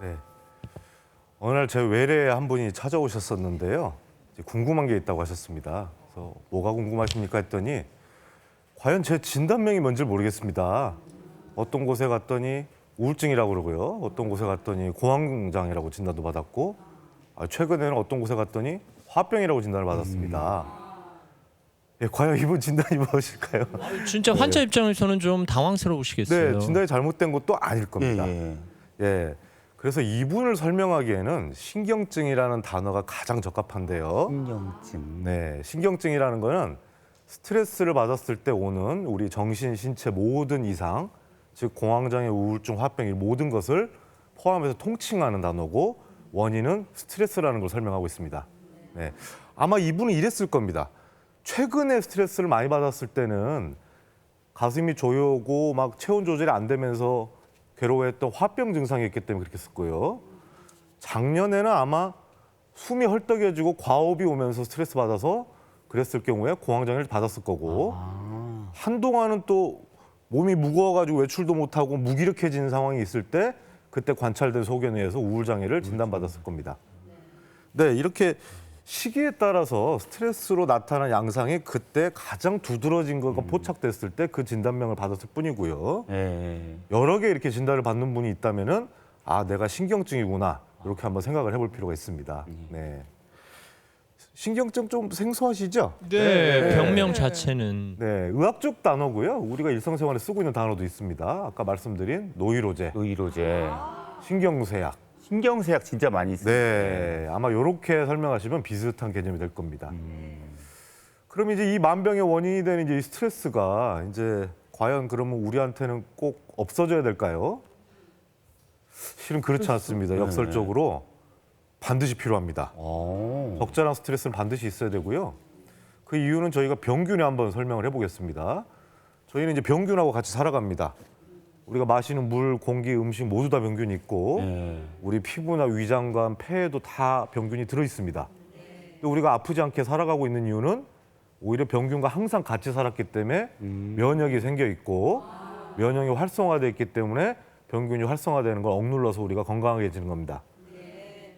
네. 어느 날 제 외래에 한 분이 찾아오셨었는데요. 이제 궁금한 게 있다고 하셨습니다. 그래서 뭐가 궁금하십니까 했더니 과연 제 진단명이 뭔지 모르겠습니다. 어떤 곳에 갔더니 우울증이라고 그러고요. 어떤 곳에 갔더니 공황장애라고 진단도 받았고 최근에는 어떤 곳에 갔더니 화병이라고 진단을 받았습니다. 예, 과연 이분 진단이 무엇일까요? 진짜 환자 입장에서는 좀 당황스러우시겠어요. 네, 진단이 잘못된 것도 아닐 겁니다. 예. 예. 그래서 이분을 설명하기에는 신경증이라는 단어가 가장 적합한데요. 신경증. 네, 신경증이라는 거는 스트레스를 받았을 때 오는 우리 정신, 신체 모든 이상, 즉 공황장애, 우울증, 화병 이 모든 것을 포함해서 통칭하는 단어고 원인은 스트레스라는 걸 설명하고 있습니다. 네, 아마 이분은 이랬을 겁니다. 최근에 스트레스를 많이 받았을 때는 가슴이 조여오고 막 체온 조절이 안 되면서 괴로워했던 화병 증상이 있기 때문에 그렇게 했고요. 작년에는 아마 숨이 헐떡여지고 과호흡이 오면서 스트레스 받아서 그랬을 경우에 공황장애를 받았을 거고 한동안은 또 몸이 무거워가지고 외출도 못하고 무기력해지는 상황이 있을 때 그때 관찰된 소견에 의해서 우울장애를 진단받았을 겁니다. 네, 이렇게 시기에 따라서 스트레스로 나타난 양상이 그때 가장 두드러진 거가 포착됐을 때 그 진단명을 받았을 뿐이고요. 예. 여러 개 이렇게 진단을 받는 분이 있다면은 내가 신경증이구나 이렇게 한번 생각을 해볼 필요가 있습니다. 네. 신경증 좀 생소하시죠? 네, 병명 자체는 네, 의학적 단어고요. 우리가 일상생활에 쓰고 있는 단어도 있습니다. 아까 말씀드린 노이로제, 의료제. 신경쇠약. 신경쇠약 진짜 많이 쓰요. 네, 아마 이렇게 설명하시면 비슷한 개념이 될 겁니다. 그럼 이제 이 만병의 원인이 되는 이제 이 스트레스가 이제 과연 그러면 우리한테는 꼭 없어져야 될까요? 실은 그렇지 않습니다. 역설적으로 반드시 필요합니다. 적절한 스트레스는 반드시 있어야 되고요. 그 이유는 저희가 병균에 한번 설명을 해보겠습니다. 저희는 이제 병균하고 같이 살아갑니다. 우리가 마시는 물, 공기, 음식 모두 다 병균이 있고 우리 피부나 위장관, 폐에도 다 병균이 들어 있습니다. 근데 우리가 아프지 않게 살아가고 있는 이유는 오히려 병균과 항상 같이 살았기 때문에 면역이 생겨 있고 면역이 활성화되어 있기 때문에 병균이 활성화되는 걸 억눌러서 우리가 건강해지는 겁니다.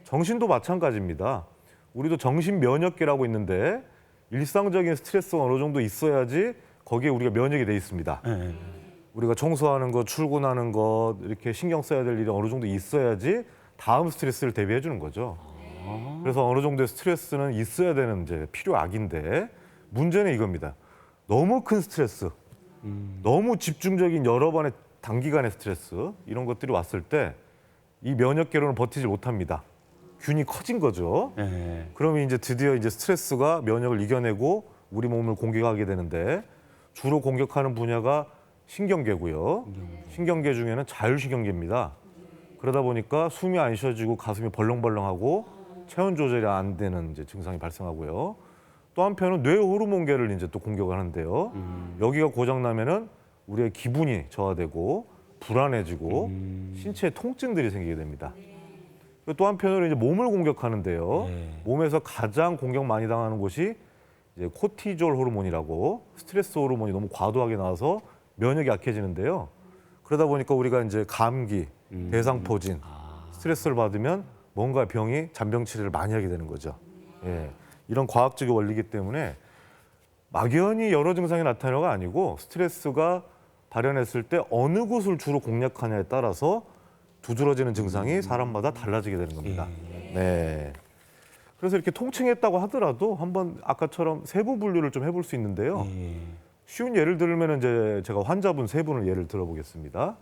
정신도 마찬가지입니다. 우리도 정신 면역계라고 있는데 일상적인 스트레스가 어느 정도 있어야지 거기에 우리가 면역이 돼 있습니다. 우리가 청소하는 것, 출근하는 것, 이렇게 신경 써야 될 일이 어느 정도 있어야지 다음 스트레스를 대비해 주는 거죠. 그래서 어느 정도의 스트레스는 있어야 되는 이제 필요악인데 문제는 이겁니다. 너무 큰 스트레스, 너무 집중적인 여러 번의 단기간의 스트레스 이런 것들이 왔을 때 이 면역계로는 버티지 못합니다. 균이 커진 거죠. 그러면 이제 드디어 이제 스트레스가 면역을 이겨내고 우리 몸을 공격하게 되는데 주로 공격하는 분야가 신경계고요. 신경계 중에는 자율신경계입니다. 그러다 보니까 숨이 안 쉬어지고 가슴이 벌렁벌렁하고 체온 조절이 안 되는 이제 증상이 발생하고요. 또 한편은 뇌 호르몬계를 이제 또 공격을 하는데요. 여기가 고장 나면은 우리의 기분이 저하되고 불안해지고 신체에 통증들이 생기게 됩니다. 또 한편으로 이제 몸을 공격하는데요. 몸에서 가장 공격 많이 당하는 곳이 이제 코티졸 호르몬이라고 스트레스 호르몬이 너무 과도하게 나와서 면역이 약해지는데요. 그러다 보니까 우리가 이제 감기, 대상포진, 스트레스를 받으면 뭔가 병이 잔병 치레를 많이 하게 되는 거죠. 예. 이런 과학적인 원리이기 때문에 막연히 여러 증상이 나타나는 거 아니고 스트레스가 발현했을 때 어느 곳을 주로 공략하냐에 따라서 두드러지는 증상이 사람마다 달라지게 되는 겁니다. 네. 그래서 이렇게 통칭했다고 하더라도 한번 아까처럼 세부 분류를 좀 해볼 수 있는데요. 쉬운 예를 들면 이제 제가 환자분 세 분을 예를 들어보겠습니다.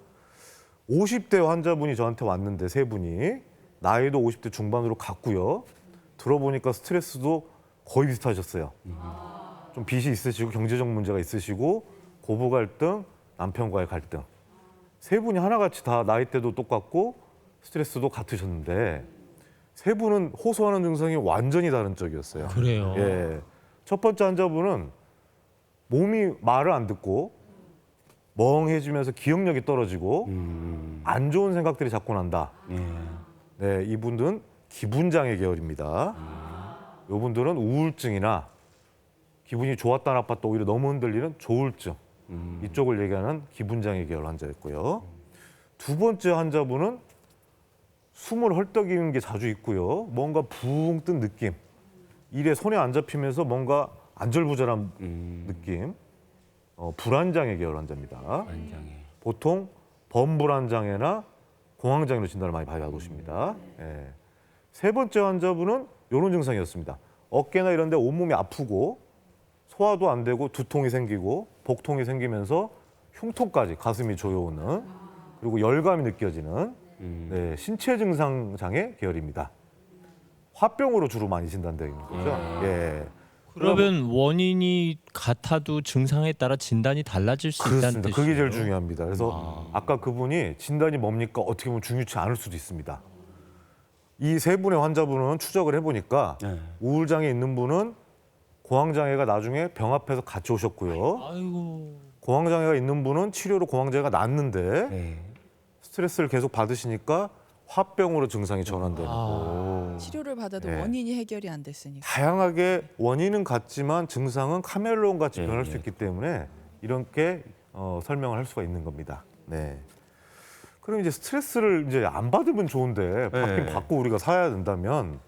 50대 환자분이 저한테 왔는데 세 분이 나이도 50대 중반으로 갔고요. 들어보니까 스트레스도 거의 비슷하셨어요. 좀 빚이 있으시고 경제적 문제가 있으시고 고부 갈등, 남편과의 갈등. 세 분이 하나같이 다 나이대도 똑같고 스트레스도 같으셨는데 세 분은 호소하는 증상이 완전히 다른 쪽이었어요. 그래요. 예. 첫 번째 환자분은 몸이 말을 안 듣고 멍해지면서 기억력이 떨어지고 안 좋은 생각들이 자꾸 난다. 네, 이분들은 기분장애 계열입니다. 이분들은 우울증이나 기분이 좋았다 나빴다 오히려 너무 흔들리는 조울증 이쪽을 얘기하는 기분장애 계열 환자였고요. 두 번째 환자분은 숨을 헐떡이는 게 자주 있고요. 뭔가 붕 뜬 느낌. 일에 손에 안 잡히면서 뭔가 안절부절한 느낌. 불안장애 계열 환자입니다. 완장애. 보통 범불안장애나 공황장애로 진단을 많이 받아보십니다. 예. 세 번째 환자분은 이런 증상이었습니다. 어깨나 이런 데 온몸이 아프고 소화도 안 되고 두통이 생기고 복통이 생기면서 흉통까지 가슴이 조여오는 그리고 열감이 느껴지는 네, 신체 증상 장애 계열입니다. 화병으로 주로 많이 진단되는 거죠. 예. 그러면 원인이 같아도 증상에 따라 진단이 달라질 수 있다는 그렇습니다. 뜻이에요. 그게 제일 중요합니다. 그래서 아까 그분이 진단이 뭡니까? 어떻게 보면 중요치 않을 수도 있습니다. 이 세 분의 환자분은 추적을 해보니까 네. 우울장애 있는 분은 공황장애가 나중에 병 앞에서 같이 오셨고요. 아이고. 공황장애가 있는 분은 치료로 공황장애가 낫는데 네. 스트레스를 계속 받으시니까 화병으로 증상이 전환되고 치료를 받아도 네. 원인이 해결이 안 됐으니까. 다양하게 원인은 같지만 증상은 카멜레온 같이 네, 변할 네. 수 있기 때문에 이렇게 설명을 할 수가 있는 겁니다. 네. 그럼 이제 스트레스를 이제 안 받으면 좋은데 받긴 네. 받고 우리가 살아야 된다면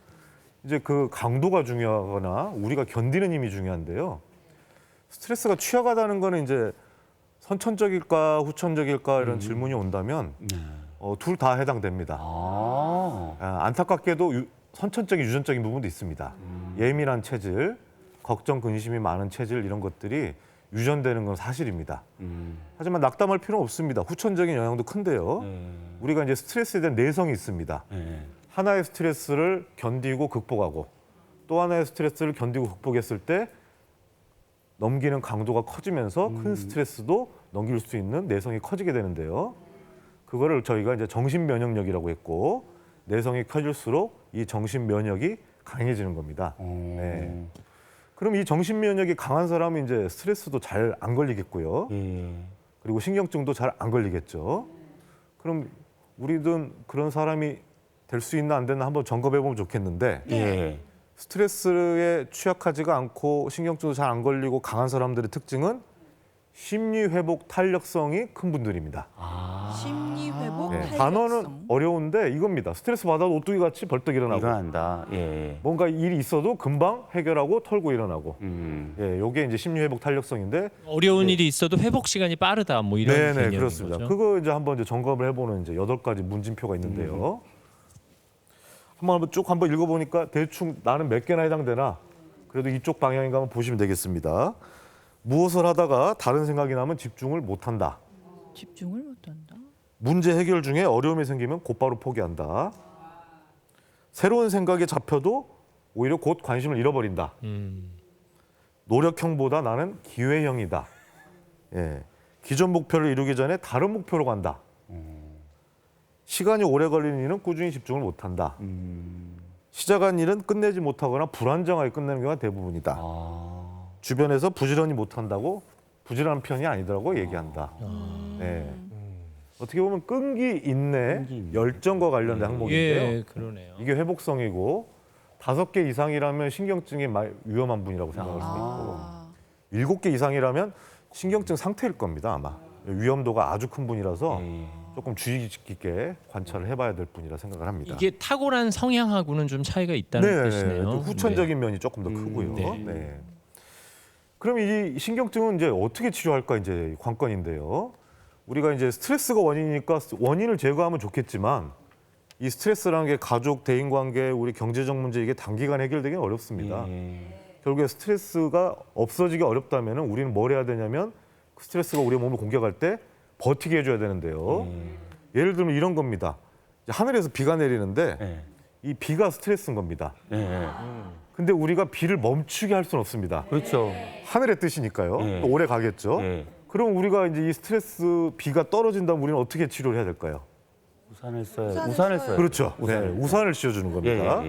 이제 그 강도가 중요하거나 우리가 견디는 힘이 중요한데요. 스트레스가 취약하다는 거는 이제 선천적일까 후천적일까 이런 질문이 온다면 둘 다 해당됩니다. 안타깝게도 선천적인 유전적인 부분도 있습니다. 예민한 체질, 걱정 근심이 많은 체질 이런 것들이 유전되는 건 사실입니다. 하지만 낙담할 필요는 없습니다. 후천적인 영향도 큰데요. 우리가 이제 스트레스에 대한 내성이 있습니다. 하나의 스트레스를 견디고 극복하고 또 하나의 스트레스를 견디고 극복했을 때 넘기는 강도가 커지면서 큰 스트레스도 넘길 수 있는 내성이 커지게 되는데요. 그거를 저희가 이제 정신 면역력이라고 했고 내성이 커질수록 이 정신 면역이 강해지는 겁니다. 네. 그럼 이 정신 면역이 강한 사람은 이제 스트레스도 잘 안 걸리겠고요. 그리고 신경증도 잘 안 걸리겠죠. 그럼 우리든 그런 사람이 될 수 있나 안 되나 한번 점검해 보면 좋겠는데 예. 스트레스에 취약하지가 않고 신경증도 잘 안 걸리고 강한 사람들의 특징은 심리 회복 탄력성이 큰 분들입니다. 심리 회복 네, 탄력성. 단어는 어려운데 이겁니다. 스트레스 받아도 오뚜기 같이 벌떡 일어나고 일어난다. 예. 뭔가 일이 있어도 금방 해결하고 털고 일어나고. 예, 요게 이제 심리 회복 탄력성인데 어려운 일이 있어도 회복 시간이 빠르다 뭐 이런 네네 개념인 그렇습니다. 거죠. 그거 이제 한번 이제 점검을 해보는 이제 8가지 문진표가 있는데요. 한번 쭉 한번 읽어보니까 대충 나는 몇 개나 해당되나 그래도 이쪽 방향인가 한번 보시면 되겠습니다. 무엇을 하다가 다른 생각이 나면 집중을 못한다. 집중을 못한다. 문제 해결 중에 어려움이 생기면 곧바로 포기한다. 새로운 생각에 잡혀도 오히려 곧 관심을 잃어버린다. 노력형보다 나는 기회형이다. 예. 기존 목표를 이루기 전에 다른 목표로 간다. 시간이 오래 걸리는 일은 꾸준히 집중을 못한다. 시작한 일은 끝내지 못하거나 불안정하게 끝내는 경우가 대부분이다. 주변에서 부지런히 못한다고 부지런한 편이 아니더라고 얘기한다. 네. 어떻게 보면 끈기, 인내, 열정과 관련된 항목인데요. 예, 그러네요. 이게 회복성이고 5개 이상이라면 신경증이 위험한 분이라고 생각할 수 있고 7개 이상이라면 신경증 상태일 겁니다 아마. 위험도가 아주 큰 분이라서 조금 주의 깊게 관찰을 해봐야 될 분이라 생각을 합니다. 이게 탁월한 성향하고는 좀 차이가 있다는 뜻이네요. 좀 후천적인 면이 조금 더 크고요. 네. 네. 그럼 이 신경증은 이제 어떻게 치료할까 이제 관건인데요. 우리가 이제 스트레스가 원인이니까 원인을 제거하면 좋겠지만 이 스트레스라는 게 가족, 대인관계, 우리 경제적 문제 이게 단기간에 해결되기는 어렵습니다. 결국에 스트레스가 없어지기 어렵다면 우리는 뭘 해야 되냐면 그 스트레스가 우리 몸을 공격할 때 버티게 해줘야 되는데요. 예를 들면 이런 겁니다. 이제 하늘에서 비가 내리는데 이 비가 스트레스인 겁니다. 근데 우리가 비를 멈추게 할 수는 없습니다. 그렇죠. 하늘의 뜻이니까요. 예. 또 오래 가겠죠. 그럼 우리가 이제 이 스트레스 비가 떨어진다면 우리는 어떻게 치료를 해야 될까요? 우산을 써야. 우산을 우산을 써요. 써야. 그렇죠. 우산을. 네, 우산을 씌워주는 겁니다.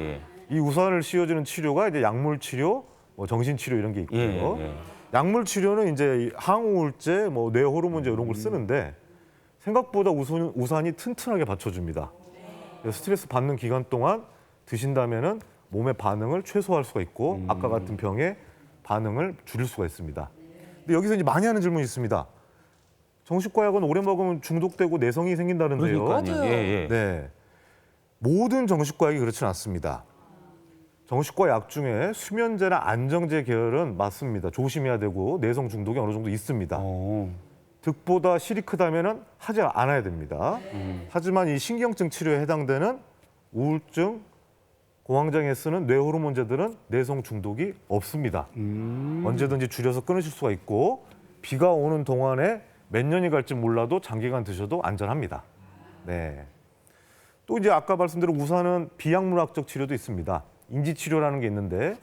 이 우산을 씌워주는 치료가 이제 약물 치료, 뭐 정신 치료 이런 게 있고요. 약물 치료는 이제 항우울제, 뭐 뇌 호르몬제 이런 걸 쓰는데 생각보다 우산이 튼튼하게 받쳐줍니다. 그래서 스트레스 받는 기간 동안 드신다면은 몸의 반응을 최소화할 수가 있고 아까 같은 병의 반응을 줄일 수가 있습니다. 근데 여기서 이제 많이 하는 질문이 있습니다. 정신과 약은 오래 먹으면 중독되고 내성이 생긴다는데요. 그러니까요. 예. 네. 모든 정신과약이 그렇지는 않습니다. 정신과 약 중에 수면제나 안정제 계열은 맞습니다. 조심해야 되고 내성 중독이 어느 정도 있습니다. 어. 득보다 실이 크다면 하지 않아야 됩니다. 하지만 이 신경증 치료에 해당되는 우울증, 공황장애 쓰는 뇌호르몬제들은 내성 중독이 없습니다. 언제든지 줄여서 끊으실 수가 있고 비가 오는 동안에 몇 년이 갈지 몰라도 장기간 드셔도 안전합니다. 네. 또 이제 아까 말씀드린 우산은 비약물학적 치료도 있습니다. 인지치료라는 게 있는데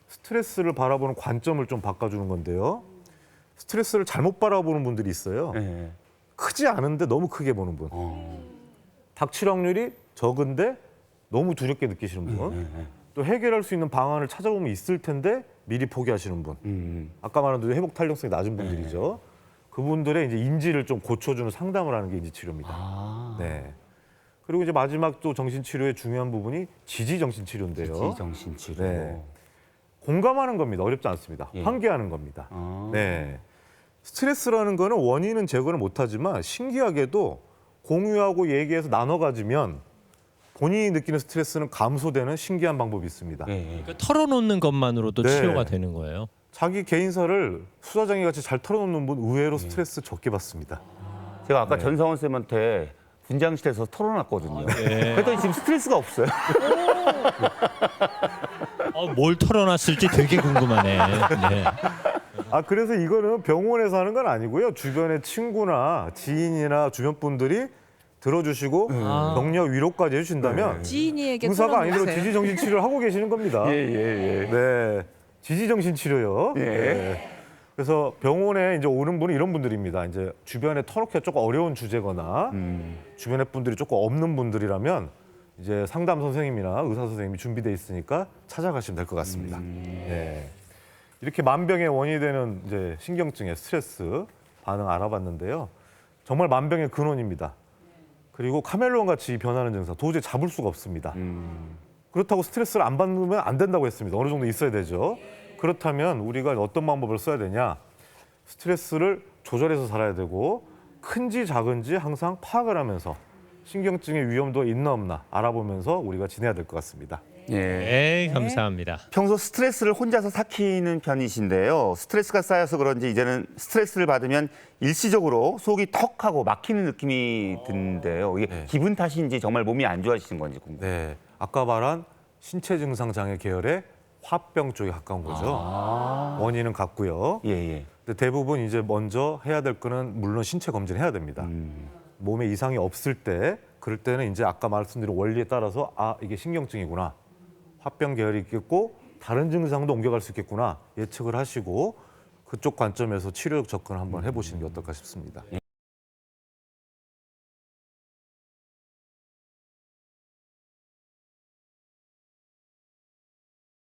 스트레스를 바라보는 관점을 좀 바꿔주는 건데요. 스트레스를 잘못 바라보는 분들이 있어요. 예. 크지 않은데 너무 크게 보는 분. 어. 닥칠 확률이 적은데 너무 두렵게 느끼시는 분. 또 해결할 수 있는 방안을 찾아보면 있을 텐데 미리 포기하시는 분. 아까 말한 대로 회복 탄력성이 낮은 분들이죠. 그분들의 이제 인지를 좀 고쳐주는 상담을 하는 게 인지치료입니다. 아. 네. 그리고 이제 마지막 또 정신치료의 중요한 부분이 지지정신치료인데요. 지정신치료. 네. 공감하는 겁니다. 어렵지 않습니다. 예. 환기하는 겁니다. 아. 네. 스트레스라는 거는 원인은 제거를 못하지만 신기하게도 공유하고 얘기해서 나눠 가지면 본인이 느끼는 스트레스는 감소되는 신기한 방법이 있습니다. 예, 예. 그러니까 털어놓는 것만으로도 네. 치료가 되는 거예요. 자기 개인사를 수다쟁이 같이 잘 털어놓는 분 의외로 스트레스 적게 받습니다. 제가 아까 전성원 쌤한테 분장실에서 털어놨거든요. 네. 그랬더니 지금 스트레스가 없어요. 뭘 털어놨을지 되게 궁금하네. 네. 아 그래서 이거는 병원에서 하는 건 아니고요. 주변의 친구나 지인이나 주변 분들이 들어주시고 아. 격려 위로까지 해주신다면 지인이에게 의사가 아니더라도 털어놓으세요. 지지정신치료를 하고 계시는 겁니다. 예. 네, 지지정신치료요. 예. 네. 그래서 병원에 이제 오는 분은 이런 분들입니다. 이제 주변에 터놓기가 조금 어려운 주제거나 주변에 분들이 조금 없는 분들이라면 이제 상담 선생님이나 의사 선생님이 준비돼 있으니까 찾아가시면 될 것 같습니다. 네. 이렇게 만병의 원인이 되는 이제 신경증의 스트레스 반응 알아봤는데요. 정말 만병의 근원입니다. 그리고 카멜레온 같이 변하는 증상 도저히 잡을 수가 없습니다. 그렇다고 스트레스를 안 받으면 안 된다고 했습니다. 어느 정도 있어야 되죠. 그렇다면 우리가 어떤 방법을 써야 되냐? 스트레스를 조절해서 살아야 되고 큰지 작은지 항상 파악을 하면서 신경증의 위험도가 있나 없나 알아보면서 우리가 지내야 될 것 같습니다. 예. 네, 감사합니다. 평소 스트레스를 혼자서 삭히는 편이신데요. 스트레스가 쌓여서 그런지 이제는 스트레스를 받으면 일시적으로 속이 턱하고 막히는 느낌이 드는데요. 이게 기분 탓인지 정말 몸이 안 좋아지신 건지 궁금해요. 네, 아까 말한 신체 증상 장애 계열의 화병 쪽에 가까운 거죠. 원인은 같고요. 예. 근데 대부분 이제 먼저 해야 될 거는 물론 신체 검진을 해야 됩니다. 몸에 이상이 없을 때 그럴 때는 이제 아까 말씀드린 원리에 따라서 아 이게 신경증이구나. 화병 계열이 있겠고 다른 증상도 옮겨갈 수 있겠구나 예측을 하시고 그쪽 관점에서 치료적 접근을 한번 해보시는 게 어떨까 싶습니다.